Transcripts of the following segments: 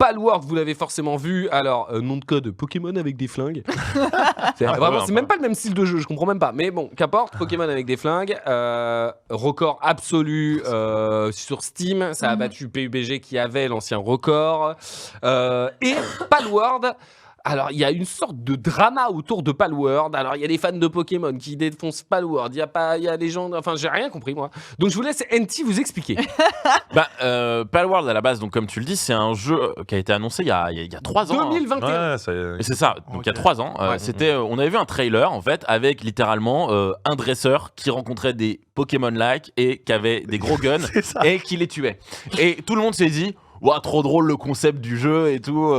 Palworld, vous l'avez forcément vu. Alors, nom de code Pokémon avec des flingues. C'est même pas le même style de jeu, je comprends même pas. Mais bon, qu'importe, Pokémon avec des flingues. Record absolu sur Steam. Ça a battu PUBG qui avait l'ancien record. Et Palworld. Alors, il y a une sorte de drama autour de Palworld. Alors, il y a des fans de Pokémon qui défoncent Palworld. Il y a des gens... Enfin, j'ai rien compris, moi. Donc, je vous laisse NT vous expliquer. Palworld, à la base, donc, comme tu le dis, c'est un jeu qui a été annoncé il y a 3 ans. 2021. Et c'est ça, donc il y a 3 ans. On avait vu un trailer, en fait, avec littéralement un dresseur qui rencontrait des Pokémon-like et qui avait des gros guns et qui les tuait. Et tout le monde s'est dit... Ouah, trop drôle le concept du jeu et tout,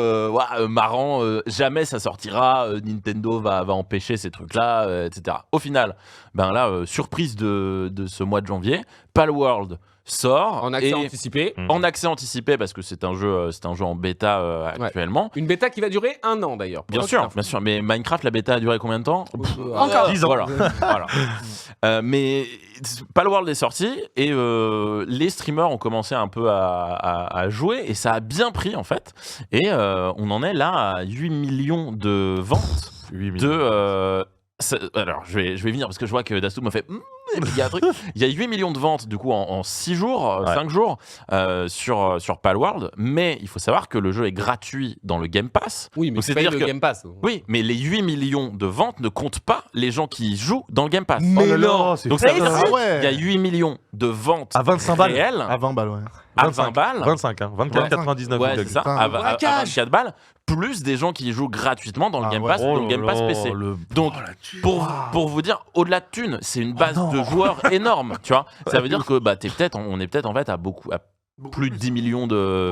marrant, jamais ça sortira, Nintendo va empêcher ces trucs-là, etc. Au final, surprise de ce mois de janvier, Palworld sort en accès anticipé. En accès anticipé parce que c'est un jeu en bêta actuellement. Une bêta qui va durer 1 an d'ailleurs. Bien sûr. Mais Minecraft, la bêta a duré combien de temps Encore 10 ans. Voilà. Mais Palworld est sorti et les streamers ont commencé un peu à jouer et ça a bien pris en fait. Et on en est là à 8 millions de ventes alors je vais venir parce que je vois que Dastou m'a fait il y a un truc. Il y a 8 millions de ventes du coup en 6 jours, 5 jours sur Palworld, mais il faut savoir que le jeu est gratuit dans le Game Pass. Oui, mais c'est-à-dire le Game Pass. Oui, mais les 8 millions de ventes ne comptent pas les gens qui jouent dans le Game Pass. Mais non, donc ça veut dire qu'il y a 8 millions de ventes à 25 balles. réelles. À 20 balles, ouais. À 20 balles. 25, hein. 24,99. Ouais, c'est ça. À 24 balles. Plus des gens qui jouent gratuitement dans le Game Pass, dans le Game Pass PC. Donc, pour vous dire, au-delà de thunes, c'est une base de joueurs énorme, tu vois. Ça veut dire que on est peut-être en fait à plus de 10 millions de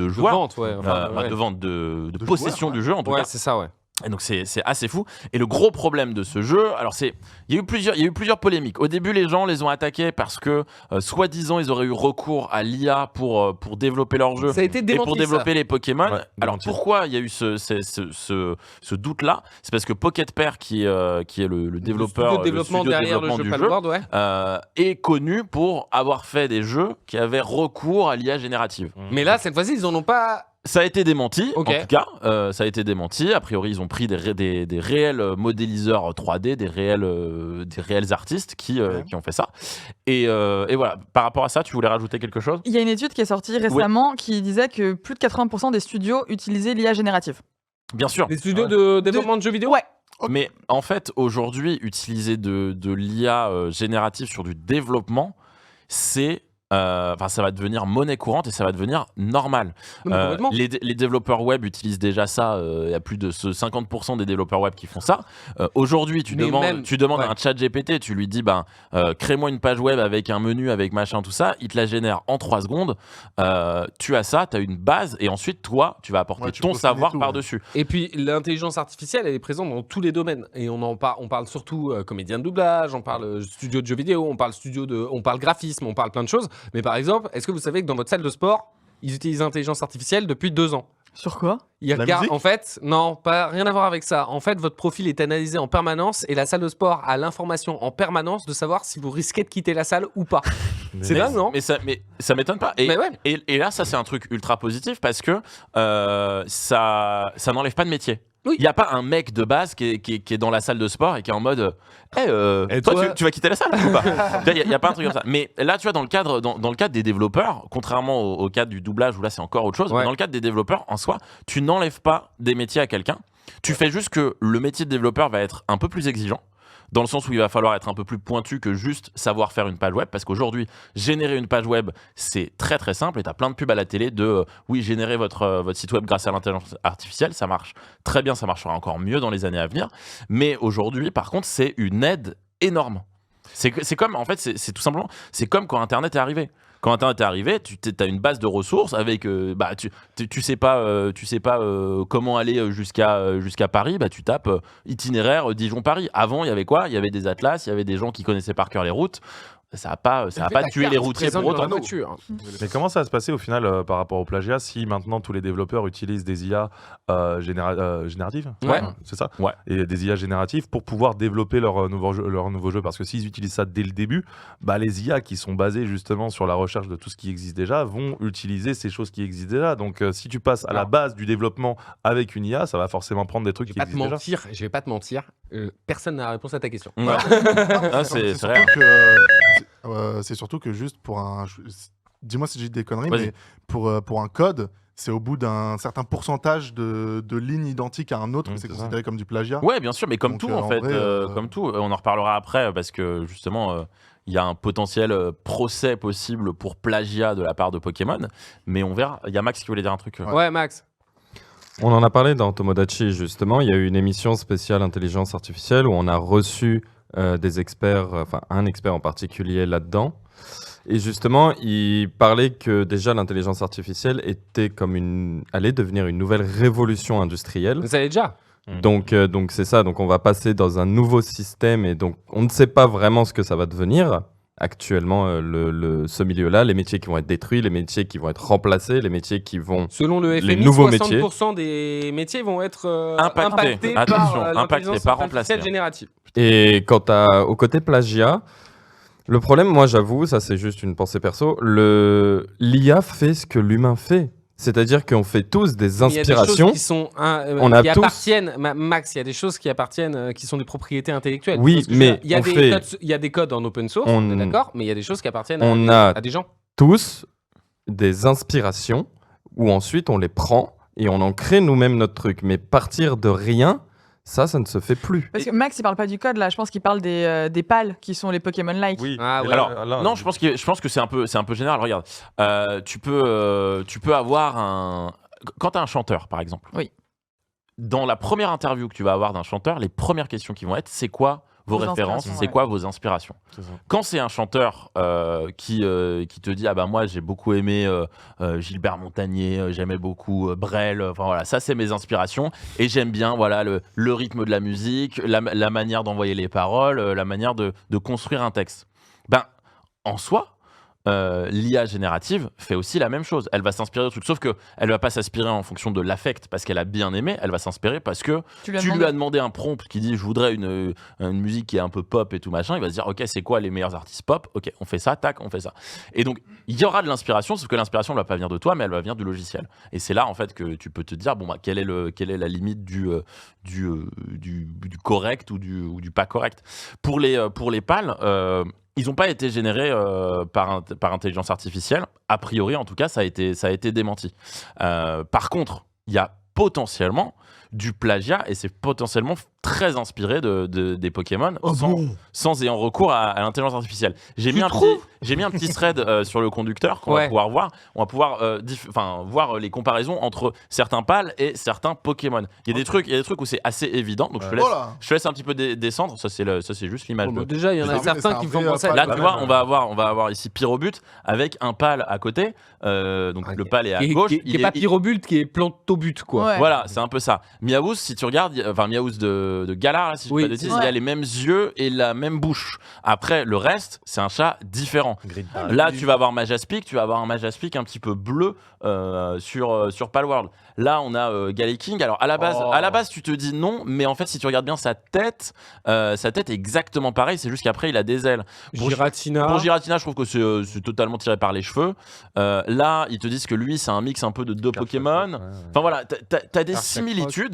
joueurs, de vente, de possession du jeu en tout cas. Ouais, c'est ça, ouais. Et donc c'est assez fou. Et le gros problème de ce jeu, alors il y a eu plusieurs polémiques. Au début, les gens les ont attaqués parce que soi-disant ils auraient eu recours à l'IA pour développer leur jeu et pour développer les Pokémon. Ouais, alors pourquoi il y a eu ce doute-là? C'est parce que Pocket Pair, qui est le développeur, le développement derrière le jeu Palworld, est connu pour avoir fait des jeux qui avaient recours à l'IA générative. Mais là, cette fois-ci, ils en ont pas. Ça a été démenti, en tout cas. Ça a été démenti. A priori, ils ont pris des réels modéliseurs 3D, des réels artistes qui ont fait ça. Et voilà. Par rapport à ça, tu voulais rajouter quelque chose? Il y a une étude qui est sortie récemment qui disait que plus de 80% des studios utilisaient l'IA générative. Bien sûr. Les studios de développement de jeux vidéo? Ouais. Mais en fait, aujourd'hui, utiliser de l'IA générative sur du développement, ça va devenir monnaie courante et ça va devenir normal. Les développeurs web utilisent déjà ça. Il y a plus de 50% des développeurs web qui font ça. Aujourd'hui, tu demandes à un chat GPT, tu lui dis crée-moi une page web avec un menu, avec machin, tout ça. Il te la génère en 3 secondes. Tu as ça, tu as une base et ensuite, toi, tu vas apporter ton savoir par-dessus. Et puis, l'intelligence artificielle, elle est présente dans tous les domaines. Et on parle surtout comédien de doublage, on parle studio de jeux vidéo, on parle graphisme, on parle plein de choses. Mais par exemple, est-ce que vous savez que dans votre salle de sport, ils utilisent l'intelligence artificielle depuis 2 ans? Sur quoi? En fait, non, rien à voir avec ça. En fait, votre profil est analysé en permanence et la salle de sport a l'information en permanence de savoir si vous risquez de quitter la salle ou pas. C'est dingue, non? Mais ça m'étonne pas. Et là, ça, c'est un truc ultra positif parce que ça n'enlève pas de métier. Il n'y a pas un mec de base qui est dans la salle de sport et qui est en mode toi, tu vas quitter la salle ou pas? Il n'y a pas un truc comme ça. Mais là, tu vois, dans le cadre des développeurs, contrairement au cadre du doublage où là, c'est encore autre chose, dans le cadre des développeurs, en soi, tu n'enlèves pas des métiers à quelqu'un. Tu fais juste que le métier de développeur va être un peu plus exigeant. Dans le sens où il va falloir être un peu plus pointu que juste savoir faire une page web. Parce qu'aujourd'hui, générer une page web, c'est très très simple. Et tu as plein de pubs à la télé de générer votre site web grâce à l'intelligence artificielle. Ça marche très bien, ça marchera encore mieux dans les années à venir. Mais aujourd'hui, par contre, c'est une aide énorme. C'est comme, en fait, c'est tout simplement, c'est comme quand Internet est arrivé. Quand Internet est arrivé, tu as une base de ressources avec, tu sais pas comment aller jusqu'à Paris, tu tapes itinéraire Dijon-Paris. Avant, il y avait quoi? Il y avait des atlas, il y avait des gens qui connaissaient par cœur les routes. ça va pas tuer les routiers pour autant. Mais comment ça va se passer au final par rapport au plagiat si maintenant tous les développeurs utilisent des IA génératives? Ouais. C'est ça. Ouais. Et des IA génératives pour pouvoir développer leur nouveau jeu. Parce que s'ils utilisent ça dès le début, les IA qui sont basées justement sur la recherche de tout ce qui existe déjà vont utiliser ces choses qui existent déjà. Donc si tu passes à la base du développement avec une IA, ça va forcément prendre des trucs qui existent déjà. Je vais pas te mentir, personne n'a la réponse à ta question. Ouais. C'est vrai. C'est surtout que juste pour un... Dis-moi si j'ai des conneries, Vas-y. mais pour un code, c'est au bout d'un certain pourcentage de lignes identiques à un autre que c'est considéré comme du plagiat. Ouais, bien sûr, mais comme Donc, tout en fait, vrai, comme tout, on en reparlera après parce que justement, il y a un potentiel procès possible pour plagiat de la part de Pokémon, mais on verra. Il y a Max qui voulait dire un truc. Ouais, Max. On en a parlé dans Tomodachi justement. Il y a eu une émission spéciale intelligence artificielle où on a reçu des experts, enfin un expert en particulier là-dedans. Et justement, il parlait que déjà l'intelligence artificielle allait devenir une nouvelle révolution industrielle. Vous savez déjà. Donc c'est ça. Donc on va passer dans un nouveau système et donc on ne sait pas vraiment ce que ça va devenir. Actuellement, ce milieu-là, les métiers qui vont être détruits, les métiers qui vont être remplacés, les métiers qui vont... Selon le FMI, les nouveaux 60% des métiers vont être impactés Attention, par impactés, pas remplacés. l'intelligence générative. Et quant au côté plagiat, le problème, moi j'avoue, ça c'est juste une pensée perso, l'IA fait ce que l'humain fait. C'est-à-dire qu'on fait tous des inspirations. Il y a des choses qui sont appartiennent. Max, il y a des choses qui appartiennent, qui sont des propriétés intellectuelles. Oui, mais il y a des codes en open source, on est d'accord, mais il y a des choses qui appartiennent à des gens. Tous des inspirations où ensuite on les prend et on en crée nous-mêmes notre truc. Mais partir de rien, ça ne se fait plus. Parce que Max, il parle pas du code là, je pense qu'il parle des pals qui sont les Pokémon-like. Oui. Ah, ouais. Alors, non, je pense que c'est un peu général. Regarde, tu peux avoir quand tu as un chanteur, par exemple. Oui. Dans la première interview que tu vas avoir d'un chanteur, les premières questions qui vont être, c'est quoi vos références, c'est quoi vos inspirations. Quand c'est un chanteur qui te dit ah bah moi j'ai beaucoup aimé Gilbert Montagnier, j'aimais beaucoup Brel, enfin voilà, ça c'est mes inspirations et j'aime bien voilà le rythme de la musique, la manière d'envoyer les paroles, la manière de construire un texte. Ben en soi, l'IA générative fait aussi la même chose. Elle va s'inspirer de trucs, sauf que elle va pas s'inspirer en fonction de l'affect parce qu'elle a bien aimé. Elle va s'inspirer parce que tu lui as demandé un prompt qui dit je voudrais une musique qui est un peu pop et tout machin. Il va se dire ok c'est quoi les meilleurs artistes pop. Ok on fait ça, tac on fait ça. Et donc il y aura de l'inspiration, sauf que l'inspiration ne va pas venir de toi, mais elle va venir du logiciel. Et c'est là en fait que tu peux te dire bon bah quelle est la limite du correct ou du pas correct. Pour les pales. Ils n'ont pas été générés par intelligence artificielle. A priori, en tout cas, ça a été démenti. Par contre, il y a potentiellement du plagiat et c'est potentiellement très inspiré des Pokémon sans ayant recours à l'intelligence artificielle. J'ai mis un petit thread sur le conducteur qu'on va pouvoir voir. On va pouvoir voir les comparaisons entre certains pales et certains Pokémon. Il y a des trucs où c'est assez évident. Donc je te laisse un petit peu descendre. Ça c'est juste l'image. Déjà il y en a certains qui font penser. Là tu vois, on va avoir ici Pyrobut avec un pal à côté. Donc le pal est à gauche. Qui est pas Pyrobut, qui est Plantobut quoi. Ouais. Voilà, c'est un peu ça. Miaouz, si tu regardes, Miaouz de Galar, là, si je ne dis pas de bêtises, il a les mêmes yeux et la même bouche. Après, le reste, c'est un chat différent. Là, tu vas avoir Majaspic, tu vas avoir un Majaspic un petit peu bleu sur Palworld. Là, on a Galaking. Alors, à la base, tu te dis non, mais en fait, si tu regardes bien sa tête est exactement pareille. C'est juste qu'après, il a des ailes. Pour Giratina, je trouve que c'est totalement tiré par les cheveux. Là, ils te disent que lui, c'est un mix un peu de deux Pokémon. Enfin voilà, t'as des similitudes,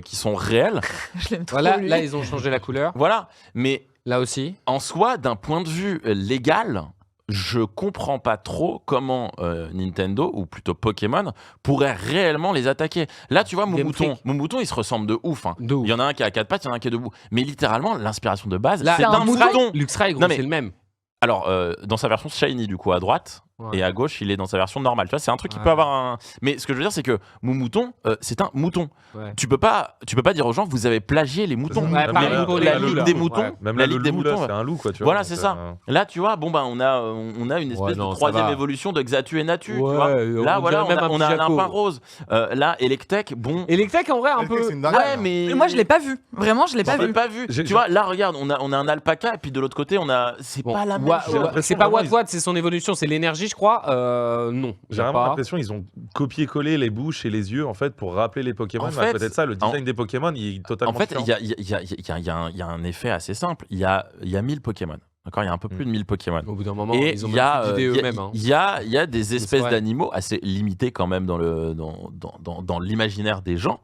qui sont réelles. Je l'aime trop. Voilà, lui. là ils ont changé la couleur. Voilà, mais Là aussi. en soi, d'un point de vue légal, je comprends pas trop comment Nintendo, ou plutôt Pokémon, pourrait réellement les attaquer. Là, tu vois, Moumouton, il se ressemble de ouf. Hein. Il y en a un qui a 4 pattes, il y en a un qui est debout. Mais littéralement, l'inspiration de base, Là, c'est un mouton. Luxray, gros, Non, mais- c'est le même. Alors, dans sa version shiny, du coup, à droite, et à gauche, il est dans sa version normale. Tu vois, c'est un truc qui peut avoir un. Mais ce que je veux dire, c'est que Moumouton, c'est un mouton. Ouais. Tu peux pas dire aux gens, vous avez plagié les moutons. Ouais, pareil pour la les Ligue loups, des là. moutons. Ouais. Même la là, Ligue le des loup, là, moutons. c'est un loup, quoi. Tu vois, Voilà, donc, c'est ça. Là, tu vois, on a une espèce de non, ça troisième va. évolution de Xatu et Natu. Tu Ouais, vois. on Là, voilà, dirait même on un a un Jaco. lapin rose. Là, Electek, bon. Electek, en vrai, un Electek, peu. c'est une dinguerie, Ouais, hein. mais. Moi, je l'ai pas vu. Vraiment, je l'ai pas Je l'ai vu. pas vu. J'ai- Tu vois, là, regarde, on a un alpaca et puis de l'autre côté, on a. C'est Bon, pas la même Wa- chose. Wa- c'est pas Watt, c'est son évolution, c'est l'énergie, je crois. Non. J'ai vraiment l'impression qu'ils ont copié-collé les bouches et les yeux en fait pour rappeler les Pokémon. En fait, peut-être ça, le design des Pokémon, il est totalement En fait, différent. il y a un effet assez simple. Il y a 1000 Pokémon. D'accord, il y a un peu plus de 1000 Pokémon. Au bout d'un moment, Et ils ont il y a même plus d'idées eux-mêmes. hein. il y a des espèces vrai. d'animaux assez limités quand même dans l'imaginaire des gens.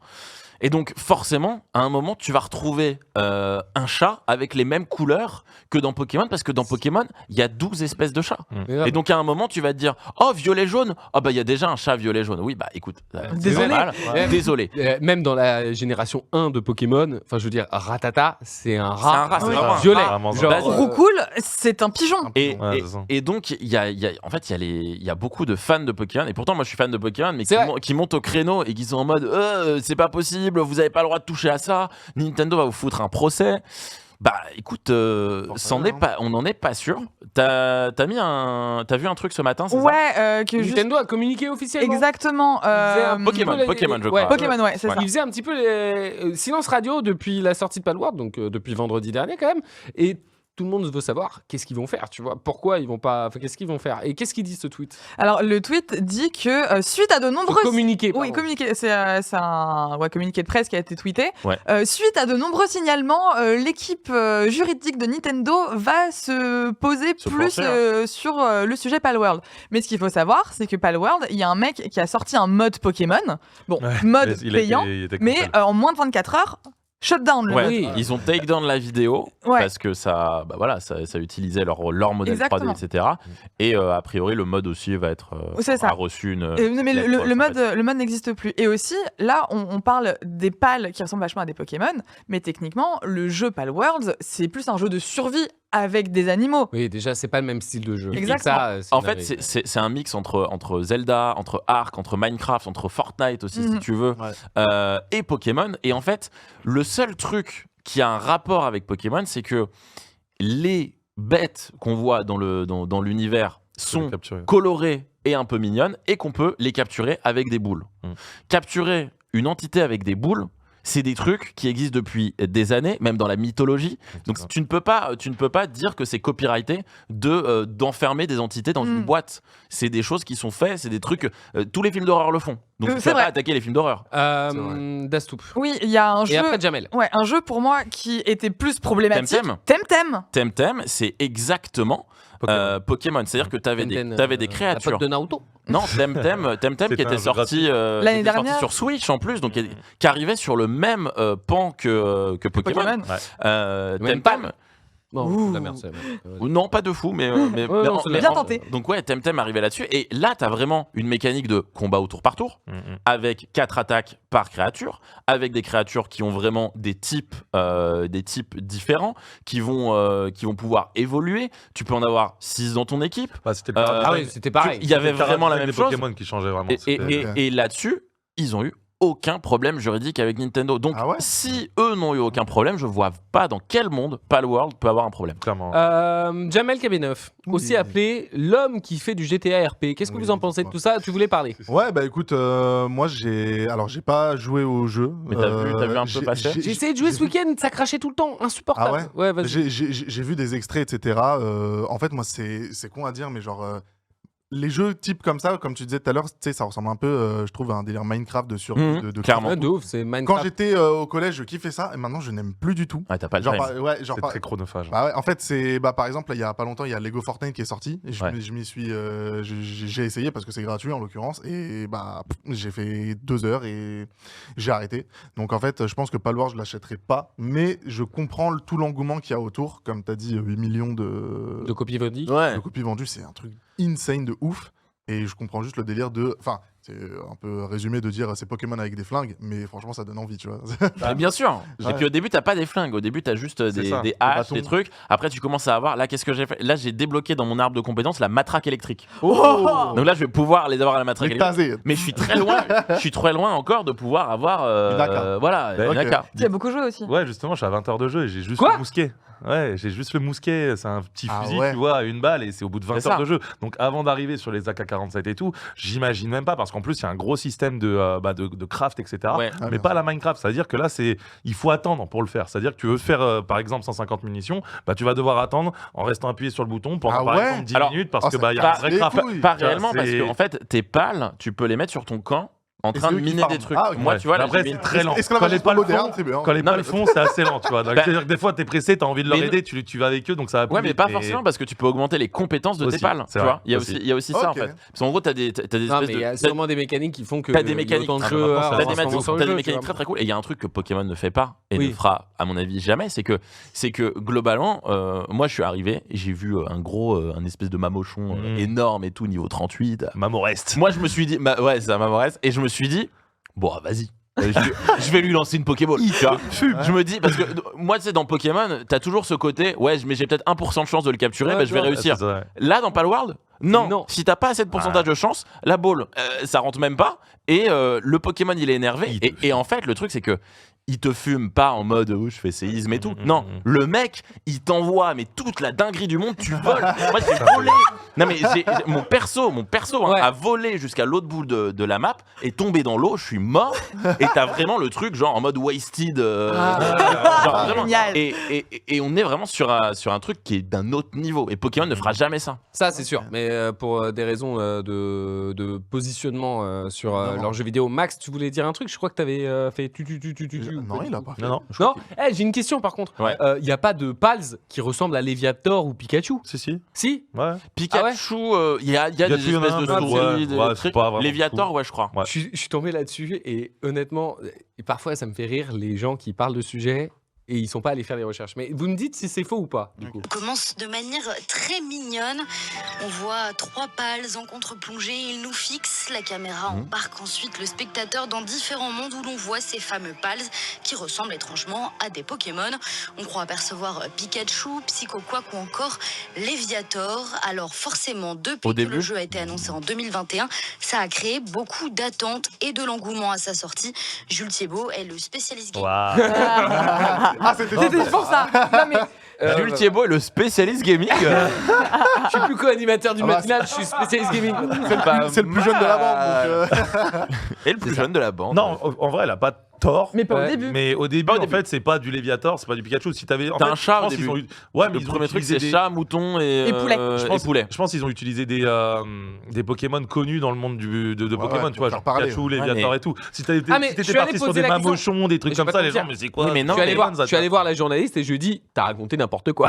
Et donc forcément, à un moment, tu vas retrouver un chat avec les mêmes couleurs que dans Pokémon, parce que dans Pokémon, il y a 12 espèces de chats. Et donc à un moment, tu vas te dire, oh, violet-jaune, ah bah il y a déjà un chat violet-jaune. Oui, bah écoute, c'est Désolé. normal. Ouais. Désolé. Même dans la génération 1 de Pokémon, enfin je veux dire, Ratata, c'est un rat. C'est un rat, c'est vraiment un violet. rat. Vraiment, Genre, Vas-y. Roucoule, c'est un pigeon. Ouais, c'est ça. Et donc, en fait, il y a beaucoup de fans de Pokémon. Et pourtant, moi, je suis fan de Pokémon, mais C'est vrai. qui montent au créneau et qui sont en mode c'est pas possible, vous avez pas le droit de toucher à ça. Nintendo va vous foutre un procès. Bah, écoute, on n'en est pas sûr. T'as vu un truc ce matin, c'est ça Ouais, que juste. Nintendo a communiqué officiellement. Exactement. faisait un Pokémon, petit peu Pokémon, je ouais, crois. Pokémon, ouais, c'est ça. Il faisait un petit peu les silence radio depuis la sortie de Palworld, donc depuis vendredi dernier quand même. Et tout le monde veut savoir qu'est-ce qu'ils vont faire, tu vois. Pourquoi ils vont pas. Enfin, qu'est-ce qu'ils vont faire. Et qu'est-ce qu'il dit ce tweet Alors, le tweet dit que suite à de nombreux. Communiqué. Oui, communiqué. C'est un communiqué de presse qui a été tweeté. Ouais. Suite à de nombreux signalements, l'équipe juridique de Nintendo va se poser plus sur le sujet Palworld. Mais ce qu'il faut savoir, c'est que Palworld, il y a un mec qui a sorti un mode Pokémon, mode payant, mais en moins de 24 heures, shutdown le Ouais, mode. Oui. ils ont take down la vidéo parce que ça utilisait leur modèle Exactement. 3D, etc. Et a priori, le mode aussi va être a reçu une. Mais lettre, le en mode, fait. le mode n'existe plus. Et aussi, là, on parle des pals qui ressemblent vachement à des Pokémon, mais techniquement, le jeu Palworld, c'est plus un jeu de survie avec des animaux. Oui, déjà, c'est pas le même style de jeu. Exactement. Ça, En fait, c'est un mix entre Zelda, entre Ark, entre Minecraft, entre Fortnite aussi, si tu veux, et Pokémon. Et en fait, le seul truc qui a un rapport avec Pokémon, c'est que les bêtes qu'on voit dans l'univers sont colorées et un peu mignonnes, et qu'on peut les capturer avec des boules. Capturer une entité avec des boules, c'est des trucs qui existent depuis des années, même dans la mythologie. Donc tu ne peux pas dire que c'est copyrighté d'enfermer des entités dans une boîte. C'est des choses qui sont faites, c'est des trucs. Tous les films d'horreur le font. Donc tu ne peux pas attaquer les films d'horreur. Dastoup. Oui, il y a un jeu. Et après Jamel. Ouais, un jeu pour moi qui était plus problématique. Temtem. Temtem, c'est exactement Pokémon. C'est-à-dire que tu avais des créatures. La pote de Naruto. Non, Temtem qui était sorti l'année dernière sur Switch en plus, donc qui arrivait sur le même pan que Pokémon. Temtem. Non, la merde, c'est non, pas de fou, mais bien tenté. Donc ouais, Temtem arrivait là-dessus, et là t'as vraiment une mécanique de combat au tour par tour, avec 4 attaques par créature, avec des créatures qui ont vraiment des types différents, qui vont pouvoir évoluer. Tu peux en avoir 6 dans ton équipe. C'était c'était pareil. Il y avait vraiment la même chose. Pokémon qui changeaient vraiment. Et là-dessus, ils ont eu aucun problème juridique avec Nintendo. Donc, si eux n'ont eu aucun problème, je vois pas dans quel monde Palworld peut avoir un problème. Clairement. Jamel KB9, aussi appelé l'homme qui fait du GTA RP. Qu'est-ce que vous en pensez de tout ça? Tu voulais parler? Ouais, bah écoute, moi j'ai pas joué au jeu. Mais t'as vu un peu passer? J'ai essayé de jouer ce week-end, ça crachait tout le temps, insupportable. Ah ouais, vas-y. J'ai vu des extraits, etc. En fait, moi c'est con à dire, mais genre les jeux type comme ça, comme tu disais tout à l'heure, tu sais, ça ressemble un peu, je trouve, à un délire Minecraft de survie. Clairement. De ouf, c'est Minecraft. Quand j'étais au collège, je kiffais ça, et maintenant je n'aime plus du tout. Ouais, t'as pas le c'est très chronophage. Bah ouais, en fait, c'est par exemple, il y a pas longtemps, il y a Lego Fortnite qui est sorti, et je m'y suis, j'ai essayé parce que c'est gratuit en l'occurrence, et bah j'ai fait 2 heures et j'ai arrêté. Donc en fait, je pense que Palworld je l'achèterai pas, mais je comprends tout l'engouement qu'il y a autour, comme t'as dit, 8 millions de copies vendues. Ouais. De copies vendues, c'est un truc insane de ouf. Et je comprends juste le délire de. Enfin, c'est un peu résumé de dire c'est Pokémon avec des flingues, mais franchement, ça donne envie, tu vois. Mais bien sûr. Ouais. Et puis au début, t'as pas des flingues. Au début, t'as juste des haches, bâtons. des trucs. Après, tu commences à avoir. Là, qu'est-ce que j'ai fait? Là, j'ai débloqué dans mon arbre de compétences la matraque électrique. Oh Donc là, je vais pouvoir les avoir à la matraque Mais électrique. tasé. Mais je suis très loin. Je suis très loin encore de pouvoir avoir. Une AK. Voilà, Bah, une ok. AK. Tu as beaucoup joué aussi. Ouais, justement, je suis à 20 heures de jeu et j'ai juste Quoi le mousquet. Ouais, j'ai juste le mousquet, c'est un petit Ah fusil, ouais. tu vois, à une balle et c'est au bout de 20 C'est heures ça. de jeu. Donc avant d'arriver sur les AK-47 et tout, j'imagine même pas parce qu'en plus il y a un gros système de craft, etc. Ouais. Ah, mais bien pas sûr. la Minecraft, c'est-à-dire que là il faut attendre pour le faire. C'est-à-dire que tu veux faire par exemple 150 munitions, bah tu vas devoir attendre en restant appuyé sur le bouton pendant Ah par ouais. exemple 10 Alors, minutes parce oh, que ça bah il y a casse un vrai les craft. couilles. Pas Tu vois, réellement, parce c'est- que en fait, tes pales, tu peux les mettre sur ton camp en Et train c'est de eux qui mines farment. des trucs. Ah, ok. Moi, tu vois, là, après j'ai mis- c'est très lent. Quand les Esclavagisme pales moderne, font, c'est bien. quand les Non, pales mais- font, c'est assez lent, tu vois. Donc, Bah- c'est-à-dire que des fois t'es pressé, t'as envie de leur Mais- aider, tu vas avec eux, donc ça va plus Ouais, mais vite. pas Et- forcément parce que tu peux augmenter les compétences de Aussi, tes pales. c'est Tu vrai, vois, il y a aussi. aussi, il y a aussi ça en Ok. fait. Parce qu'en gros, t'as des Non, espèces mais il y a de. sûrement des mécaniques qui font que. T'as des il y a mécaniques autant de très jeux importantes, à ça T'as des, avance avoir mécaniques- sur le t'as des jeu, mécaniques tu très vois. très cool. Et il y a un truc que Pokémon ne fait pas et Oui. ne fera, à mon avis, jamais. C'est que globalement, moi je suis arrivé et j'ai vu un espèce de mamochon énorme et tout, niveau 38. Mamorest. Moi je me suis dit, ouais, c'est un Mamorest. Et je me suis dit, bon, vas-y. Je vais lui lancer une Pokéball. Tu vois. Je me dis, parce que moi, tu sais, dans Pokémon, t'as toujours ce côté, ouais, mais j'ai peut-être 1% de chance de le capturer, Ouais, bah, je vais ouais, réussir. C'est ça. Là, dans Palworld, non. Non. Si t'as pas assez de pourcentage de chance, la balle, ça rentre même pas. Et le Pokémon, il est énervé. Et en fait, le truc, c'est que il te fume pas en mode je fais séisme et tout. Non, le mec, il t'envoie mais toute la dinguerie du monde, tu voles. Moi, j'ai volé. Non mais mon perso hein, Ouais. a volé jusqu'à l'autre bout de la map et tombé dans l'eau, je suis mort. Et t'as vraiment le truc genre en mode wasted. Genre, vraiment. Génial. Et on est vraiment sur un truc qui est d'un autre niveau. Et Pokémon ne fera jamais ça. Ça, c'est sûr. Mais pour des raisons de positionnement sur Non. leurs jeux vidéo, Max, tu voulais dire un truc? Je crois que tu avais fait tu. Non, il a pas fait. Non, non. Non, Eh, j'ai une question par contre. Ouais. Il n'y a pas de Pals qui ressemble à Léviator ou Pikachu? Si. Si? Ouais. Pikachu, il y a des Pikachu, il y en a espèces de un peu, souris, ouais. des Ouais, c'est trucs. pas vraiment Léviator, fou. ouais, je crois. Ouais. Je suis tombé là-dessus et honnêtement, et parfois ça me fait rire les gens qui parlent de sujets et ils sont pas allés faire des recherches. Mais vous me dites si c'est faux ou pas, du coup. On commence de manière très mignonne. On voit 3 pales en contre-plongée. Ils nous fixent. La caméra embarque ensuite le spectateur dans différents mondes où l'on voit ces fameux pales qui ressemblent étrangement à des Pokémon. On croit apercevoir Pikachu, Psychoquack ou encore Léviator. Alors forcément, depuis Au que début le jeu a été annoncé en 2021, ça a créé beaucoup d'attentes et de l'engouement à sa sortie. Jules Thiebaud est le spécialiste game. Ah, c'était C'était pour ça. Non, mais Jules Thiebaud est le spécialiste gaming. Je suis plus co-animateur du Ah bah, matinal, je suis spécialiste gaming. C'est le plus jeune de la bande. Donc, Et le plus jeune de la bande. Non, en vrai, elle a pas tort. mais pas Ouais. au début. Mais au début, Pas au en début. fait, c'est pas du Léviator, c'est pas du Pikachu. Si t'avais, en T'as fait, un chat je au pense qu'ils début. ont eu- Ouais, mais Le ils ont premier truc, utilisé c'est des- chat, mouton et poulet. et poulet. Je pense qu'ils ont utilisé des Pokémon connus dans le monde de Pokémon, ouais, tu vois, pour genre faire parler. Pikachu, Léviator mais- et tout. Si t'étais Ah, mais je si suis t'étais allé parti sur poser des la question. mamochons, des trucs Mais je vais comme pas ça, te les gens, mentir. mais c'est quoi Oui, mais non, Je suis allé mais- voir, la journaliste et je lui ai dit, t'as raconté n'importe quoi.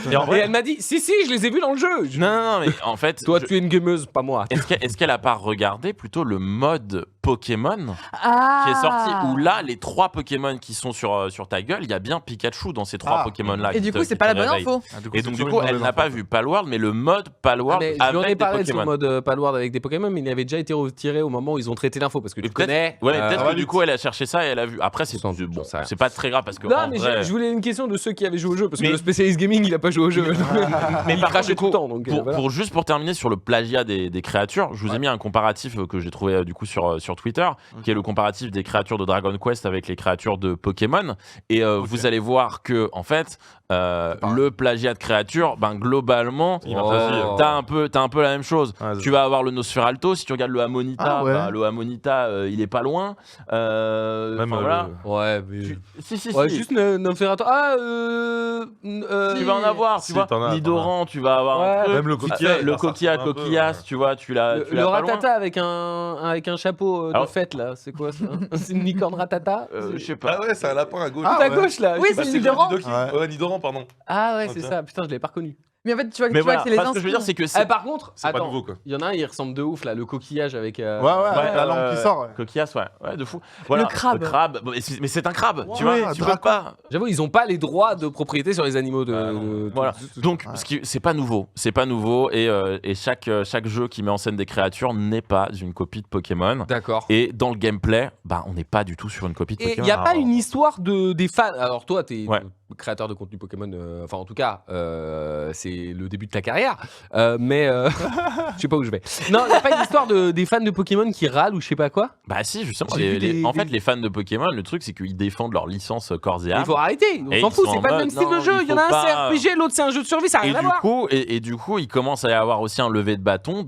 Et en Et vrai, elle m'a dit, si, je les ai vus dans le jeu. Non, mais en fait, Toi, tu es une gameuse, pas moi. est-ce qu'elle a pas regardé plutôt le mode Pokémon Ah. qui est sorti où là, les 3 Pokémon qui sont sur ta gueule, il y a bien Pikachu dans ces 3 Ah. Pokémon-là. Et du coup, c'est pas la bonne info. Et donc, du coup, elle n'a pas vu Palworld, mais le mode Palworld Mais je lui en ai avec des parlé de son Pokémon. mode Palworld avec des Pokémon, mais il avait déjà été retiré au moment où ils ont traité l'info parce que tu Et peut-être- connais. Ouais, peut-être que Walid. du coup, elle a cherché ça et elle a vu. Après, c'est Sans doute, bon, j'en sais rien. c'est pas très grave parce que Non, en mais vrai- je voulais une question de ceux qui avaient joué au jeu parce que Mais- le spécialiste gaming il a pas joué au jeu. Mais il par contre, crachait du tout le coup, temps. Donc, voilà. pour terminer sur le plagiat des créatures, je vous ai mis un comparatif que j'ai trouvé du coup sur Twitter, qui est le comparatif des créatures de Dragon Quest avec les créatures de Pokémon. Et vous allez voir que en fait, le plagiat de créatures, ben globalement, Il va Oh. t'as un peu la même chose. Ouais, c'est- Tu vas avoir le Nosferalto. Si tu regardes le Amonita, Ah ouais. bah, le Amonita, il est pas loin. Même, Enfin, voilà. Ouais, mais. Si. Ouais, juste ne faire attendre. Ah, Tu vas en avoir, Si, tu vois. t'en as, Nidoran, tu vas avoir un Ouais. peu. Même le coquillage, Le ça coquillage, ressemble un peu, coquillasse, tu vois, tu l'as Le pas loin. ratata avec un chapeau de Alors- fête là, c'est quoi ça? C'est une licorne ratata? Je sais pas. Ah ouais, c'est un lapin à gauche. Ah, Tout à ouais. gauche là. Oui, je sais c'est pas. Nidoran. Nidoran. Ouais. Ouais, Nidoran, pardon. Ah ouais, c'est Ok. ça. Putain, je l'avais pas reconnu. Mais en fait, tu vois voilà, que c'est les ce que je veux dire, c'est que Par contre, C'est pas attends, nouveau, quoi. il y en a un, il ressemble de ouf là, le coquillage avec. La langue qui sort. Coquillasse, ouais, de fou. Voilà, Le crabe. Mais c'est un crabe, tu Ouais, vois, tu peux dragon. pas. J'avoue, ils ont pas les droits de propriété sur les animaux de. Voilà. Donc, c'est pas nouveau, et chaque jeu qui met en scène des créatures n'est pas une copie de Pokémon. D'accord. Et dans le gameplay, on n'est pas du tout sur une copie de Et il Pokémon. n'y a pas une histoire des fans. Alors, toi, tu es Ouais. créateur de contenu Pokémon. Enfin, en tout cas, c'est le début de ta carrière. Mais je sais pas où je vais. Non, il n'y a pas une histoire des fans de Pokémon qui râlent ou je sais pas quoi. Bah si, justement. J'ai vu En fait, les fans de Pokémon, le truc, c'est qu'ils défendent leur licence corps et âme. Il faut arrêter. On Et s'en ils fout. sont C'est en pas le mode, même style de non, jeu. il Il y en faut a un, c'est pas- RPG, l'autre, c'est un jeu de survie. Ça n'a Et rien à voir. du coup, il commence à y avoir aussi un lever de bâton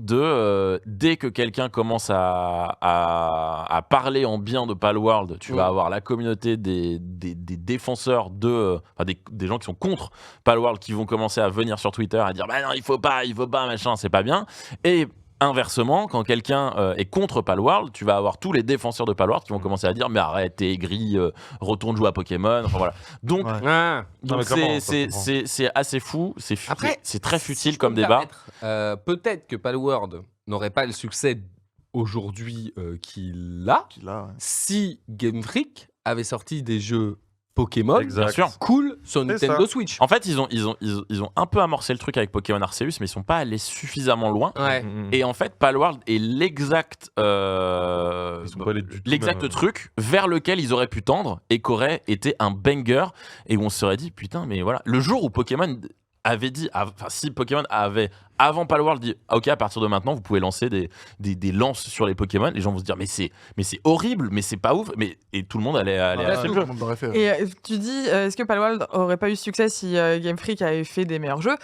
dès que quelqu'un commence à parler en bien de Palworld, tu vas avoir la communauté des défenseurs des gens qui sont contre Palworld qui vont commencer à venir sur Twitter à dire bah non, il faut pas, machin, c'est pas bien. Et inversement, quand quelqu'un est contre Palworld, tu vas avoir tous les défenseurs de Palworld qui vont commencer à dire mais arrête, t'es aigri, retourne jouer à Pokémon. Enfin voilà. Donc, Ah. Non, mais clairement, ça se c'est assez fou, Après, c'est très futile si je peux comme me débat. permettre, peut-être que Palworld n'aurait pas le succès aujourd'hui qu'il a Qu'il a, ouais. si Game Freak avait sorti des jeux Pokémon Exact. Bien sûr. cool sur C'est Nintendo ça. Switch. En fait, ils ont un peu amorcé le truc avec Pokémon Arceus, mais ils sont pas allés suffisamment loin. Ouais. Et en fait, Palworld est l'exact Ils sont pas allés du tout l'exact même. truc vers lequel ils auraient pu tendre et qu'aurait été un banger et où on se serait dit putain, mais voilà, le jour où Pokémon avait dit, enfin si Pokémon avait avant Palworld dit ok, à partir de maintenant vous pouvez lancer des lances sur les Pokémon, les gens vont se dire mais c'est horrible, mais c'est pas ouf, et tout le monde allait acheter le Tout jeu. le monde l'aurait fait. Et tu dis, est-ce que Palworld aurait pas eu succès si Game Freak avait fait des meilleurs jeux?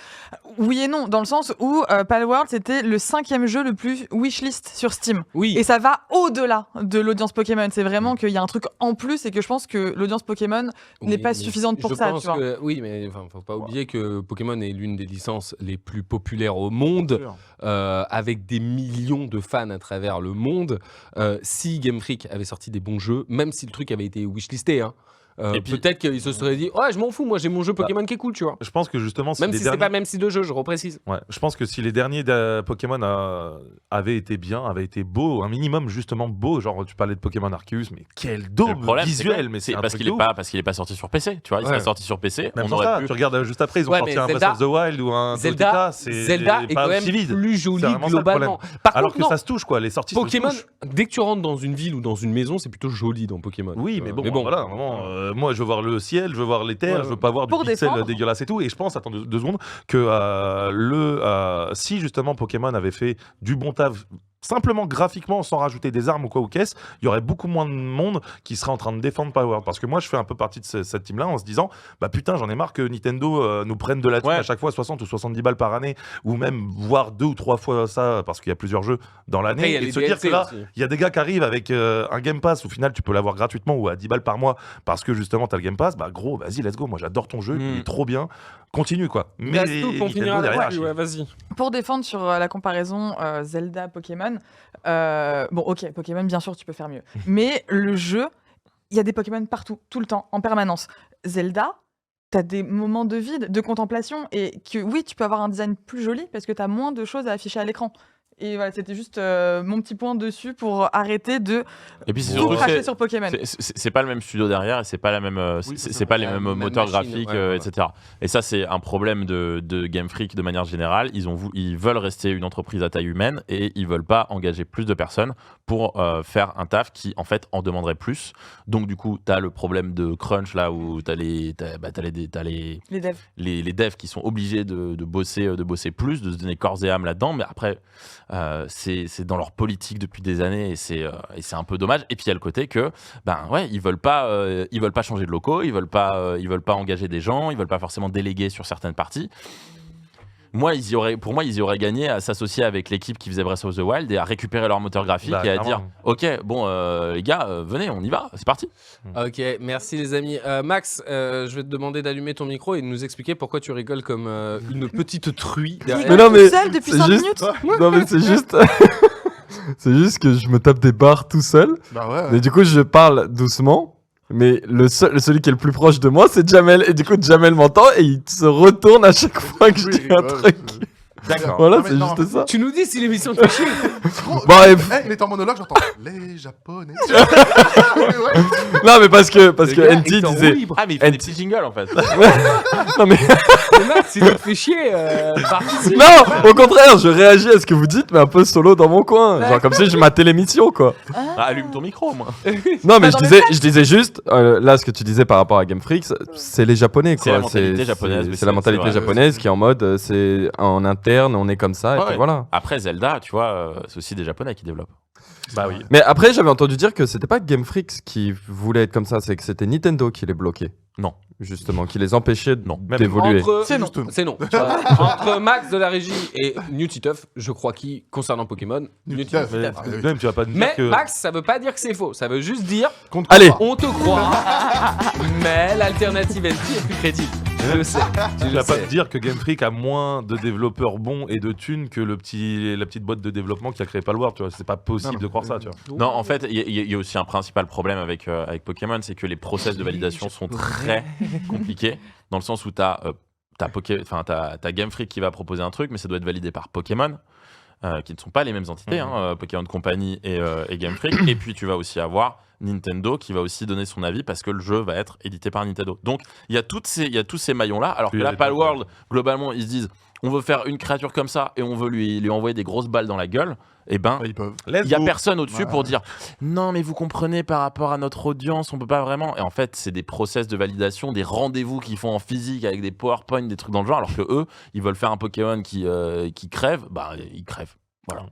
Oui et non, dans le sens où Palworld c'était le 5e jeu le plus wishlist sur Steam. Oui. Et ça va au-delà de l'audience Pokémon. C'est vraiment qu'il y a un truc en plus et que je pense que l'audience Pokémon n'est pas mais suffisante pour je ça. pense Tu vois. que- oui, mais faut pas oublier que Pokémon est l'une des licences les plus populaires au monde, avec des millions de fans à travers le monde. Si Game Freak avait sorti des bons jeux, même si le truc avait été wishlisté, hein, Et puis- peut-être qu'il se serait dit ouais, je m'en fous, moi j'ai mon jeu Pokémon qui est cool, tu vois. Je pense que justement, Même si c'est pas le même style de jeu, je reprécise. Ouais, je pense que si les derniers Pokémon avaient été bien, avaient été beaux, un minimum justement beau, genre tu parlais de Pokémon Arceus, mais quel Le dôme problème, visuel, mais c'est un parce truc qu'il de est ouf. parce qu'il est pas sorti sur PC, tu vois, il Ouais. serait sorti sur PC, Même on sans aurait ça, pu. tu regardes juste après, ils ont Ouais, sorti mais un Breath Zelda- of the Wild ou un Zelda Totodile, c'est Zelda est pas quand même aussi vide. plus joli C'est vraiment ça, le globalement. problème. Par Alors contre, que non, ça se touche quoi, les sorties Pokémon, se touchent. dès que tu rentres dans une ville ou dans une maison, c'est plutôt joli dans Pokémon. Oui, mais bon, voilà, vraiment, moi je veux voir le ciel, je veux voir les terres, Ouais. je veux pas voir du Pour pixel défendre. dégueulasse et tout. Et je pense, attends deux secondes, que si justement Pokémon avait fait du bon taf, simplement graphiquement, sans rajouter des armes ou quoi ou qu'est-ce, il y aurait beaucoup moins de monde qui serait en train de défendre Palworld. Parce que moi, je fais un peu partie de cette team-là en se disant, bah putain, j'en ai marre que Nintendo nous prenne de la thune Ouais. à chaque fois 60 ou 70 balles par année, ou même voire 2 ou 3 fois ça, parce qu'il y a plusieurs jeux dans Après, il l'année. y a Et de les se dire que DLC là, aussi. il y a des gars qui arrivent avec un Game Pass, au final, tu peux l'avoir gratuitement ou à 10 balles par mois, parce que justement, t'as le Game Pass, bah gros, vas-y, let's go, moi j'adore ton jeu, il est trop bien, continue quoi. Mais Gastouk, on Nintendo finira derrière, là-dessus, ouais, vas-y. Pour défendre sur la comparaison Zelda-Pokémon, bon, ok, Pokémon, bien sûr, tu peux faire mieux. Mais le jeu, il y a des Pokémon partout, tout le temps, en permanence. Zelda, t'as des moments de vide, de contemplation, et que oui, tu peux avoir un design plus joli parce que t'as moins de choses à afficher à l'écran. Et voilà, c'était juste mon petit point dessus pour arrêter de Et puis c'est tout surtout cracher sur Pokémon. c'est pas le même studio derrière et c'est pas la même c'est pas les La mêmes même moteurs machine, graphiques, ouais, ouais. etc. Et ça c'est un problème de Game Freak de manière générale. Ils veulent rester une entreprise à taille humaine et ils veulent pas engager plus de personnes pour faire un taf qui en fait en demanderait plus. Donc du coup t'as le problème de crunch là où t'as les Les devs. les devs qui sont obligés de bosser plus, de se donner corps et âme là-dedans, mais après c'est dans leur politique depuis des années et c'est un peu dommage. Et puis il y a le côté que ils veulent pas changer de locaux, ils veulent pas engager des gens, ils veulent pas forcément déléguer sur certaines parties. Pour moi, ils y auraient gagné à s'associer avec l'équipe qui faisait Breath of the Wild et à récupérer leur moteur graphique Bah, et à clairement. dire ok, bon les gars, venez, on y va, c'est parti. Ok, merci les amis. Max, je vais te demander d'allumer ton micro et de nous expliquer pourquoi tu rigoles comme une petite truie derrière. Mais non, mais seul depuis c'est 5 juste- minutes. Non, mais c'est juste. C'est juste que je me tape des barres tout seul. Bah ouais. Mais du coup, je parle doucement Mais celui qui est le plus proche de moi, c'est Jamel. Et du coup, Jamel m'entend et il se retourne à chaque fois que je dis un truc. D'accord. Voilà, c'est juste ça. Tu nous dis si l'émission te fait chier. Il est en monologue, j'entends les Japonais. Non, mais parce que gars NT est en disait. roue libre. Ah, mais il fait des petits jingles en fait. Non, mais. Mais Max, si ça te fait chier, participe. Non, au contraire, je réagis à ce que vous dites, mais un peu solo dans mon coin. Genre comme si je matais l'émission, quoi. Allume ton micro, moi. Non, mais je disais juste, là, ce que tu disais par rapport à Game Freak, c'est les Japonais, quoi. C'est la mentalité japonaise. C'est la mentalité japonaise qui est en mode, c'est en interne, on est comme ça, et puis voilà. Après, Zelda, tu vois, c'est aussi des Japonais qui développent. Bah oui. Mais après, j'avais entendu dire que c'était pas Game Freak qui voulait être comme ça, c'est que c'était Nintendo qui les bloquait. Non. Justement, qui les empêchait Même d'évoluer. C'est non. C'est non. Entre Max de la régie et Nutiteuf, je crois concernant Pokémon, Nutiteuf. Même, tu vas pas me dire Mais que. Max, ça veut pas dire que c'est faux. Ça veut juste dire, Allez, on te croit, mais l'alternative NT est plus crédible. Je le sais. Tu vas pas te dire que Game Freak a moins de développeurs bons et de thunes que la petite boîte de développement qui a créé Palworld, tu vois. C'est pas possible de croire ça, tu vois. Non, en fait, il y a aussi un principal problème avec Pokémon, c'est que les process de validation sont très compliqués, dans le sens où t'as Game Freak qui va proposer un truc, mais ça doit être validé par Pokémon, qui ne sont pas les mêmes entités, Pokémon Company et Game Freak. Et puis tu vas aussi avoir Nintendo qui va aussi donner son avis parce que le jeu va être édité par Nintendo. Donc il y a tous ces maillons-là, alors que là, Palworld, globalement, ils se disent on veut faire une créature comme ça et on veut lui envoyer des grosses balles dans la gueule. Et ben, il n'y a personne au-dessus pour dire non, mais vous comprenez, par rapport à notre audience, on peut pas vraiment. Et en fait, c'est des process de validation, des rendez-vous qu'ils font en physique avec des PowerPoint, des trucs dans le genre, alors que eux, ils veulent faire un Pokémon qui crève, bah, ils crèvent. Voilà.